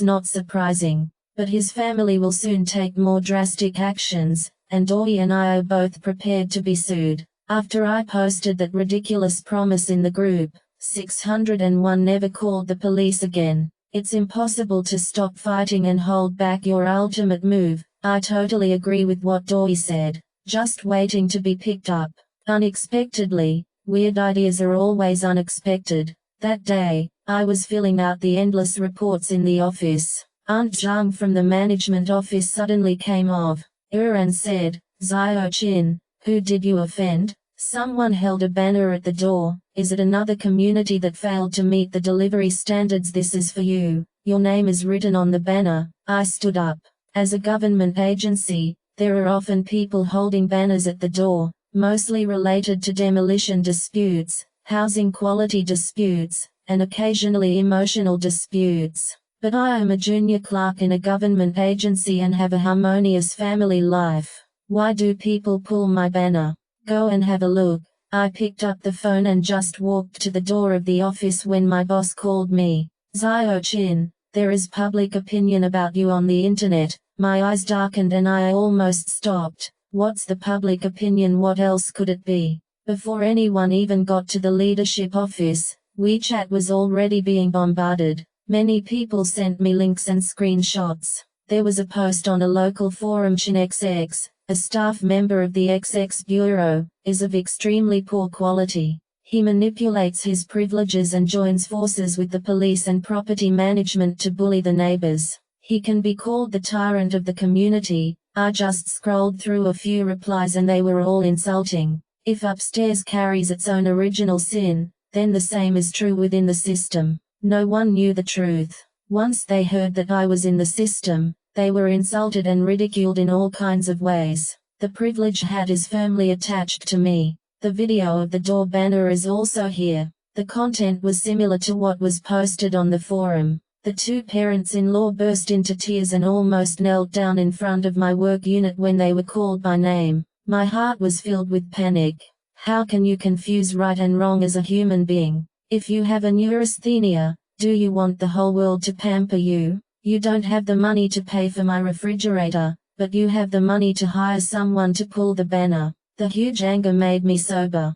not surprising. But his family will soon take more drastic actions, and Doi and I are both prepared to be sued. After I posted that ridiculous promise in the group, 601 never called the police again. It's impossible to stop fighting and hold back your ultimate move. I totally agree with what Doi said. Just waiting to be picked up. Unexpectedly. Weird ideas are always unexpected. That day, I was filling out the endless reports in the office. Aunt Zhang from the management office suddenly came of and said, Zio Chin, who did you offend? Someone held a banner at the door. Is it another community that failed to meet the delivery standards? This is for you. Your name is written on the banner. I stood up. As a government agency, there are often people holding banners at the door, mostly related to demolition disputes, housing quality disputes, and occasionally emotional disputes. But I am a junior clerk in a government agency and have a harmonious family life. Why do people pull my banner? Go and have a look. I picked up the phone and just walked to the door of the office when my boss called me. Zio Chin, there is public opinion about you on the internet. My eyes darkened and I almost stopped. What's the public opinion? What else could it be? Before anyone even got to the leadership office, WeChat was already being bombarded. Many people sent me links and screenshots. There was a post on a local forum. Chin XX, a staff member of the XX Bureau, is of extremely poor quality. He manipulates his privileges and joins forces with the police and property management to bully the neighbors. He can be called the tyrant of the community. I just scrolled through a few replies and they were all insulting. If upstairs carries its own original sin, then the same is true within the system. No one knew the truth. Once they heard that I was in the system, they were insulted and ridiculed in all kinds of ways. The privilege hat is firmly attached to me. The video of the door banner is also here. The content was similar to what was posted on the forum. The two parents-in-law burst into tears and almost knelt down in front of my work unit when they were called by name. My heart was filled with panic. How can you confuse right and wrong as a human being? If you have a neurasthenia, do you want the whole world to pamper you? You don't have the money to pay for my refrigerator, but you have the money to hire someone to pull the banner. The huge anger made me sober.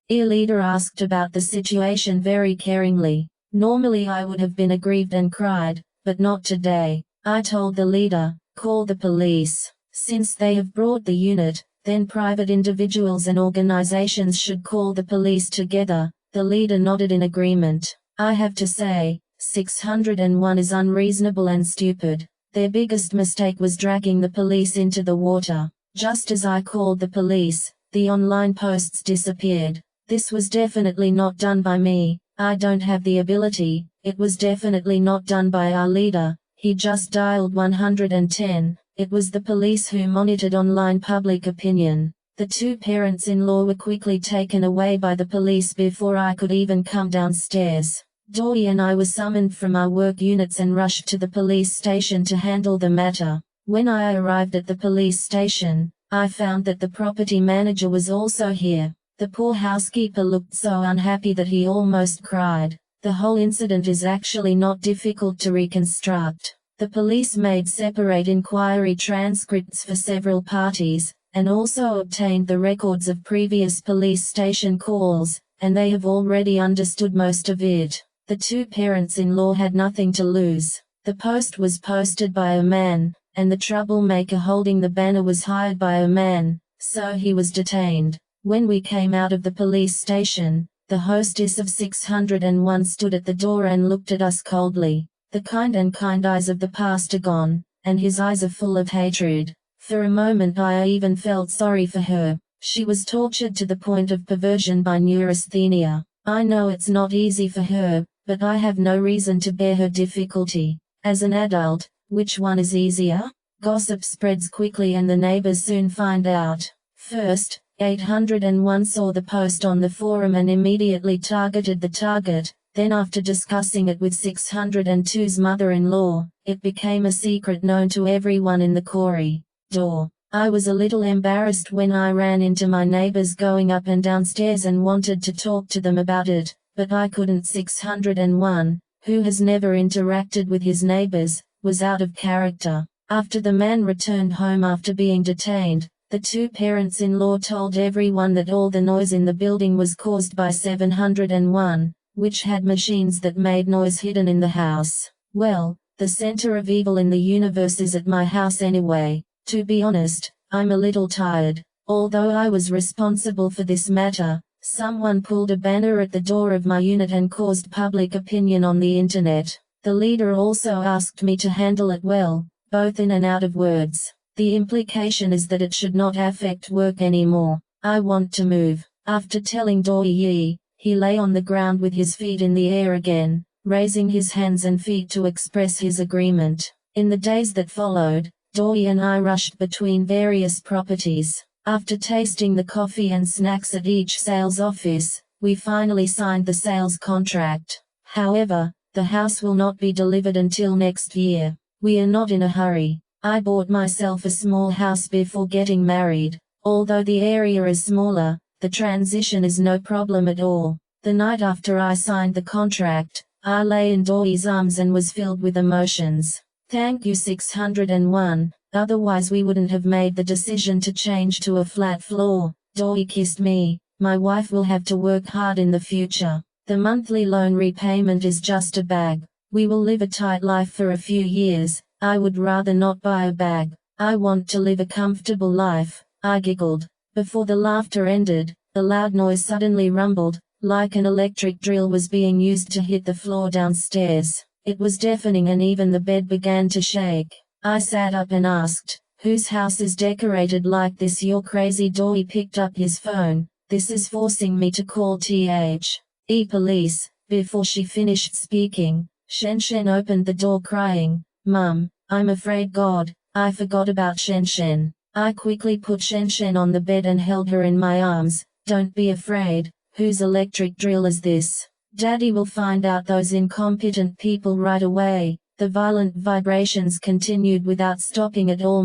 Leader asked about the situation very caringly. Normally I would have been aggrieved and cried, but not today. I told the leader, call the police. Since they have brought the unit, then private individuals and organizations should call the police together. The leader nodded in agreement. I have to say, 601 is unreasonable and stupid. Their biggest mistake was dragging the police into the water. Just as I called the police, the online posts disappeared. This was definitely not done by me. I don't have the ability. It was definitely not done by our leader. He just dialed 110. It was the police who monitored online public opinion. The two parents-in-law were quickly taken away by the police before I could even come downstairs. Doi and I were summoned from our work units and rushed to the police station to handle the matter. When I arrived at the police station, I found that the property manager was also here. The poor housekeeper looked so unhappy that he almost cried. The whole incident is actually not difficult to reconstruct. The police made separate inquiry transcripts for several parties, and also obtained the records of previous police station calls, and they have already understood most of it. The two parents-in-law had nothing to lose. The post was posted by a man, and the troublemaker holding the banner was hired by a man, so he was detained. When we came out of the police station, the hostess of 601 stood at the door and looked at us coldly. The kind eyes of the past are gone, and his eyes are full of hatred. For a moment I even felt sorry for her. She was tortured to the point of perversion by neurasthenia. I know it's not easy for her, but I have no reason to bear her difficulty. As an adult, which one is easier? Gossip spreads quickly and the neighbors soon find out. First, 801 saw the post on the forum and immediately targeted the target. Then after discussing it with 602's mother-in-law, it became a secret known to everyone in the corridor. I was a little embarrassed when I ran into my neighbors going up and downstairs and wanted to talk to them about it, but I couldn't. 601, who has never interacted with his neighbors, was out of character. After the man returned home after being detained, the two parents-in-law told everyone that all the noise in the building was caused by 701, which had machines that made noise hidden in the house. Well, the center of evil in the universe is at my house anyway. To be honest, I'm a little tired. Although I was responsible for this matter, someone pulled a banner at the door of my unit and caused public opinion on the internet. The leader also asked me to handle it well, both in and out of words. The implication is that it should not affect work anymore. I want to move. After telling Doi, he lay on the ground with his feet in the air again, raising his hands and feet to express his agreement. In the days that followed, Doi and I rushed between various properties. After tasting the coffee and snacks at each sales office, we finally signed the sales contract. However, the house will not be delivered until next year. We are not in a hurry. I bought myself a small house before getting married. Although the area is smaller, the transition is no problem at all. The night after I signed the contract, I lay in Doi's arms and was filled with emotions. Thank you 601, otherwise we wouldn't have made the decision to change to a flat floor. Doi kissed me. My wife will have to work hard in the future. The monthly loan repayment is just a bag. We will live a tight life for a few years. I would rather not buy a bag. I want to live a comfortable life. I giggled. Before the laughter ended, a loud noise suddenly rumbled, like an electric drill was being used to hit the floor downstairs. It was deafening and even the bed began to shake. I sat up and asked, whose house is decorated like this? You're crazy. Doi picked up his phone. This is forcing me to call the police. Before she finished speaking, Shen opened the door crying, Mum, I'm afraid God, I forgot about Shen. I quickly put Shen on the bed and held her in my arms. Don't be afraid. Whose electric drill is this? Daddy will find out those incompetent people right away. The violent vibrations continued without stopping at all.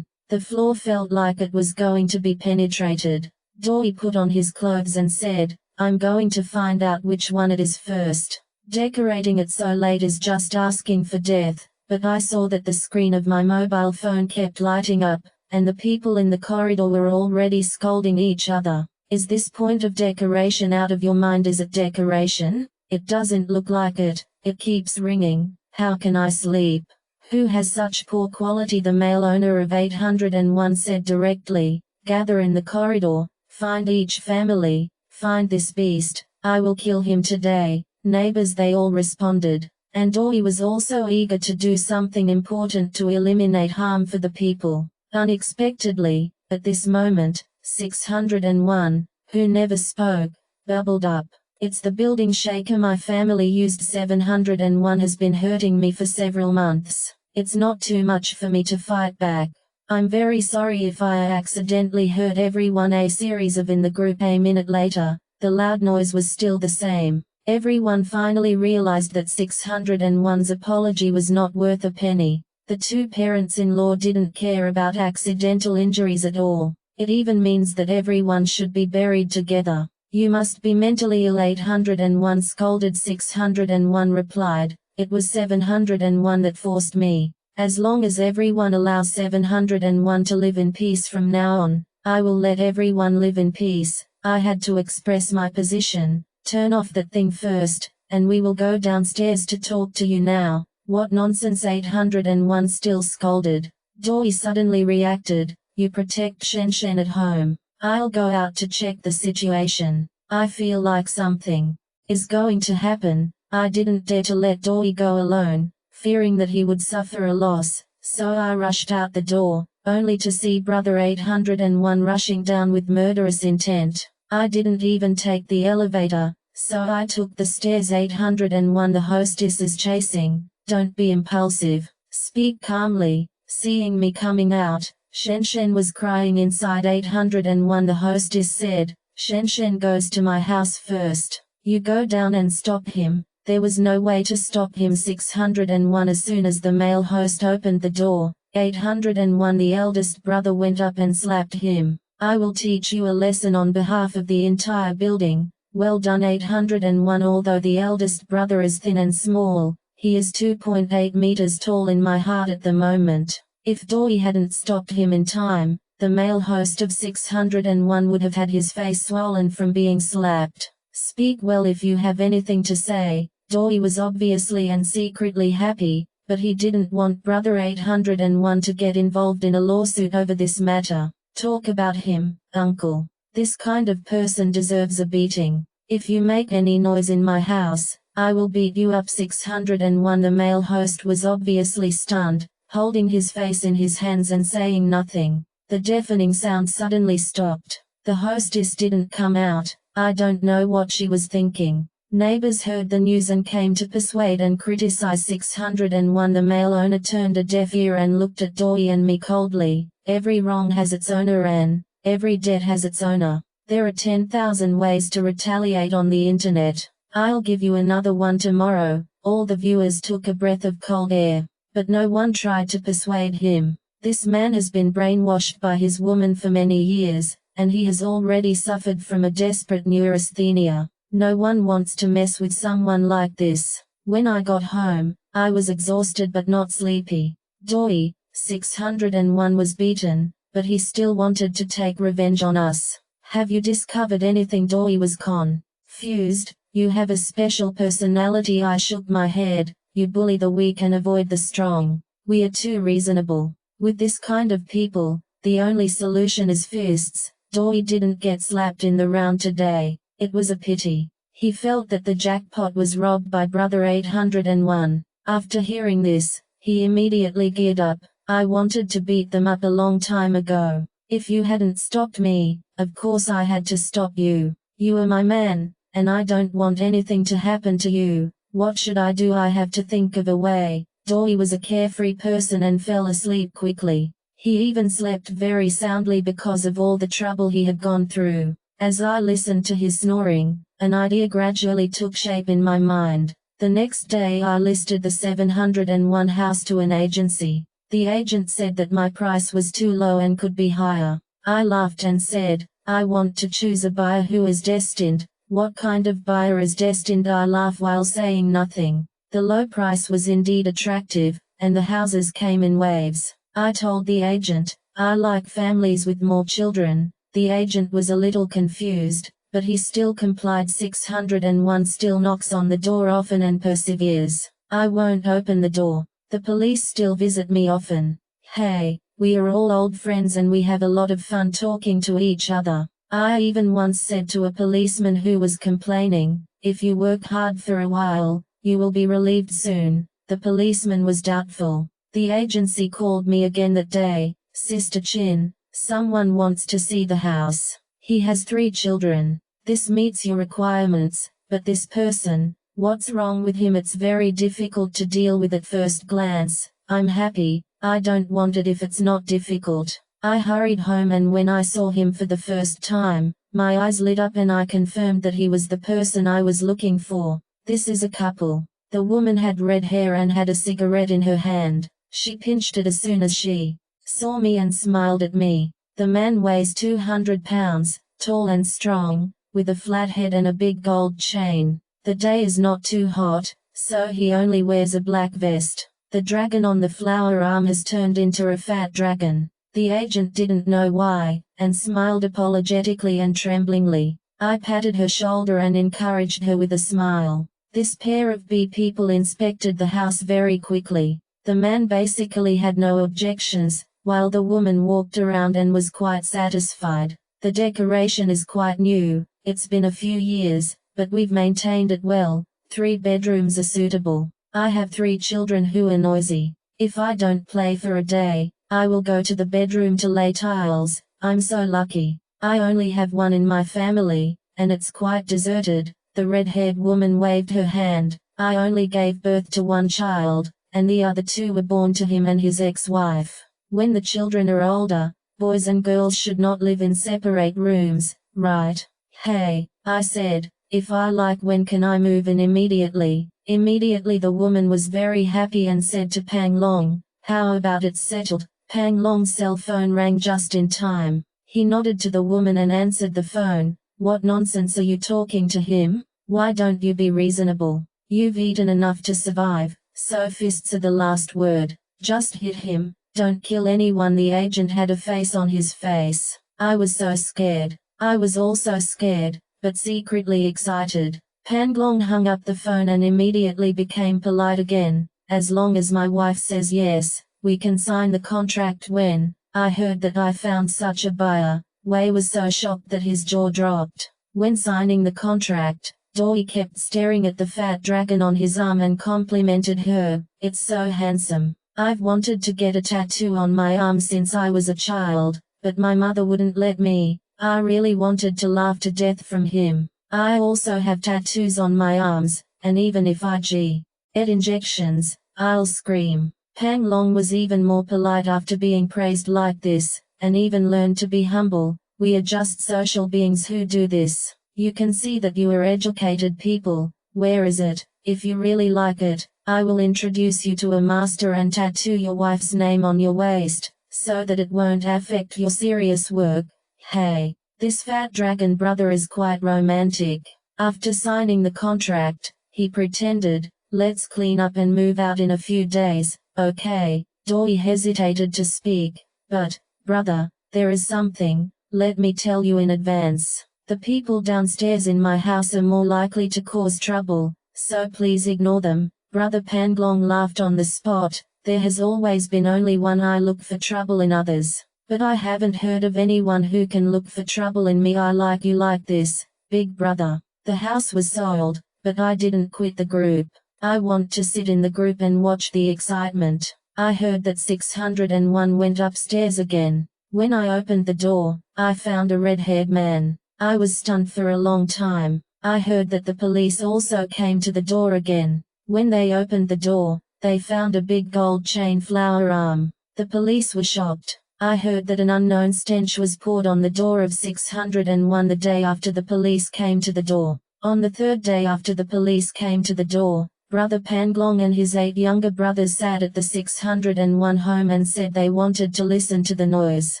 The floor felt like it was going to be penetrated. Doi put on his clothes and said, I'm going to find out which one it is first. Decorating it so late is just asking for death, but I saw that the screen of my mobile phone kept lighting up, and the people in the corridor were already scolding each other. Is this point of decoration out of your mind? Is it decoration? It doesn't look like it. It keeps ringing. How can I sleep? Who has such poor quality? The male owner of 801 said directly. Gather in the corridor, find each family, find this beast, I will kill him today. Neighbors, they all responded. And Doi was also eager to do something important to eliminate harm for the people. Unexpectedly, at this moment, 601, who never spoke, bubbled up. It's the building shaker my family used. 701 has been hurting me for several months. It's not too much for me to fight back. I'm very sorry if I accidentally hurt everyone. A series of in the group. A minute later, the loud noise was still the same. Everyone finally realized that 601's apology was not worth a penny. The two parents-in-law didn't care about accidental injuries at all. It even means that everyone should be buried together. You must be mentally ill. 801 scolded. 601 replied, it was 701 that forced me. As long as everyone allows 701 to live in peace from now on, I will let everyone live in peace. I had to express my position. Turn off that thing first, and we will go downstairs to talk to you now. What nonsense. 801 still scolded. Doi suddenly reacted, you protect Shen at home. I'll go out to check the situation. I feel like something is going to happen. I didn't dare to let Doi go alone, fearing that he would suffer a loss, so I rushed out the door, only to see brother 801 rushing down with murderous intent. I didn't even take the elevator, so I took the stairs. 801 The hostess is chasing. Don't be impulsive. Speak calmly. Seeing me coming out, Shen was crying inside. 801 The hostess said, Shen goes to my house first. You go down and stop him. There was no way to stop him. 601 As soon as the male host opened the door, 801 the eldest brother went up and slapped him. I will teach you a lesson on behalf of the entire building. Well done. 801 Although the eldest brother is thin and small, he is 2.8 meters tall in my heart at the moment. If Doi hadn't stopped him in time, the male host of 601 would have had his face swollen from being slapped. Speak well if you have anything to say. Doi was obviously and secretly happy, but he didn't want brother 801 to get involved in a lawsuit over this matter. Talk about him, uncle. This kind of person deserves a beating. If you make any noise in my house, I will beat you up. 601 The male host was obviously stunned, holding his face in his hands and saying nothing. The deafening sound suddenly stopped. The hostess didn't come out. I don't know what she was thinking. Neighbors heard the news and came to persuade and criticize 601. The male owner turned a deaf ear and looked at Doi and me coldly. Every wrong has its owner and every debt has its owner. There are 10,000 ways to retaliate on the internet. I'll give you another one tomorrow. All the viewers took a breath of cold air, but no one tried to persuade him. This man has been brainwashed by his woman for many years, and he has already suffered from a desperate neurasthenia. No one wants to mess with someone like this. When I got home, I was exhausted but not sleepy. Doi, 601 was beaten, but he still wanted to take revenge on us. Have you discovered anything? Doi was confused. You have a special personality. I shook my head. You bully the weak and avoid the strong. We are too reasonable. With this kind of people, the only solution is fists. Doi didn't get slapped in the round today. It was a pity. He felt that the jackpot was robbed by brother 801. After hearing this, he immediately geared up. I wanted to beat them up a long time ago. If you hadn't stopped me, of course I had to stop you. You are my man, and I don't want anything to happen to you. What should I do? I have to think of a way. Doi was a carefree person and fell asleep quickly. He even slept very soundly because of all the trouble he had gone through. As I listened to his snoring, an idea gradually took shape in my mind. The next day I listed the 701 house to an agency. The agent said that my price was too low and could be higher. I laughed and said, I want to choose a buyer who is destined. What kind of buyer is destined? I laughed while saying nothing. The low price was indeed attractive, and the houses came in waves. I told the agent, I like families with more children. The agent was a little confused, but he still complied. 601 still knocks on the door often and perseveres. I won't open the door. The police still visit me often. Hey, we are all old friends and we have a lot of fun talking to each other. I even once said to a policeman who was complaining, if you work hard for a while, you will be relieved soon. The policeman was doubtful. The agency called me again that day. Sister Chin, someone wants to see the house. He has 3 children. This meets your requirements, but this person, what's wrong with him? It's very difficult to deal with at first glance. I'm happy, I don't want it if it's not difficult. I hurried home and when I saw him for the first time, my eyes lit up and I confirmed that he was the person I was looking for. This is a couple. The woman had red hair and had a cigarette in her hand. She pinched it as soon as she saw me and smiled at me. The man weighs 200 pounds, tall and strong, with a flat head and a big gold chain. The day is not too hot, so he only wears a black vest. The dragon on the flower arm has turned into a fat dragon. The agent didn't know why, and smiled apologetically and tremblingly. I patted her shoulder and encouraged her with a smile. This pair of people inspected the house very quickly. The man basically had no objections, while the woman walked around and was quite satisfied. The decoration is quite new, it's been a few years, but we've maintained it well. 3 bedrooms are suitable. I have 3 children who are noisy. If I don't play for a day, I will go to the bedroom to lay tiles. I'm so lucky. I only have one in my family, and it's quite deserted. The red-haired woman waved her hand. I only gave birth to 1 child, and the other 2 were born to him and his ex-wife. When the children are older, boys and girls should not live in separate rooms, right? Hey, I said, if I like, when can I move in? Immediately. Immediately the woman was very happy and said to Pang Long, how about it's settled? Pang Long's cell phone rang just in time. He nodded to the woman and answered the phone. What nonsense are you talking to him? Why don't you be reasonable? You've eaten enough to survive, so fists are the last word. Just hit him, don't kill anyone. The agent had a face on his face. I was so scared. I was also scared, but secretly excited. Panglong hung up the phone and immediately became polite again. As long as my wife says yes, we can sign the contract. When I heard that I found such a buyer, Wei was so shocked that his jaw dropped. When signing the contract, Doi kept staring at the fat dragon on his arm and complimented her. It's so handsome. I've wanted to get a tattoo on my arm since I was a child, but my mother wouldn't let me. I really wanted to laugh to death from him. I also have tattoos on my arms, and even if I get injections, I'll scream. Pang Long was even more polite after being praised like this, and even learned to be humble. We are just social beings who do this. You can see that you are educated people. Where is it? If you really like it, I will introduce you to a master and tattoo your wife's name on your waist, so that it won't affect your serious work. Hey, this fat dragon brother is quite romantic. After signing the contract, he pretended, let's clean up and move out in a few days. Okay. Doi hesitated to speak, but, brother, there is something, let me tell you in advance. The people downstairs in my house are more likely to cause trouble, so please ignore them. Brother Panglong laughed on the spot. There has always been only one. I look for trouble in others, but I haven't heard of anyone who can look for trouble in me. I like you like this, big brother. The house was sold, but I didn't quit the group. I want to sit in the group and watch the excitement. I heard that 601 went upstairs again. When I opened the door, I found a red-haired man. I was stunned for a long time. I heard that the police also came to the door again. When they opened the door, they found a big gold chain flower arm. The police were shocked. I heard that an unknown stench was poured on the door of 601 the day after the police came to the door. On the 3rd day after the police came to the door, Brother Panglong and his 8 younger brothers sat at the 601 home and said they wanted to listen to the noise.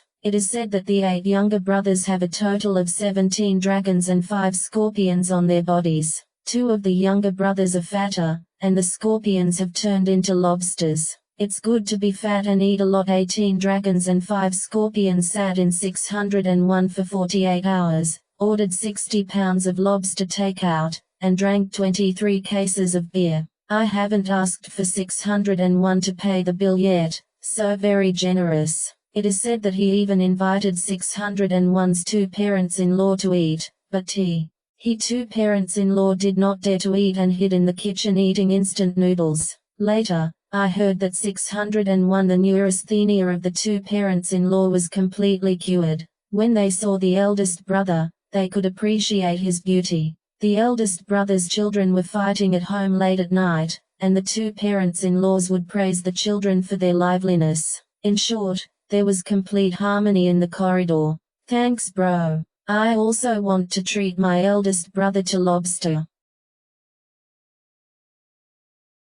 It is said that the 8 younger brothers have a total of 17 dragons and 5 scorpions on their bodies. 2 of the younger brothers are fatter, and the scorpions have turned into lobsters. It's good to be fat and eat a lot. 18 dragons and 5 scorpions sat in 601 for 48 hours, ordered 60 pounds of lobster takeout, and drank 23 cases of beer. I haven't asked for 601 to pay the bill yet, so very generous. It is said that he even invited 601's two parents-in-law to eat, but he two parents-in-law did not dare to eat and hid in the kitchen eating instant noodles. Later, I heard that 601, the neurasthenia of the two parents-in-law, was completely cured. When they saw the eldest brother, they could appreciate his beauty. The eldest brother's children were fighting at home late at night, and the two parents-in-laws would praise the children for their liveliness. In short, there was complete harmony in the corridor. Thanks, bro. I also want to treat my eldest brother to lobster.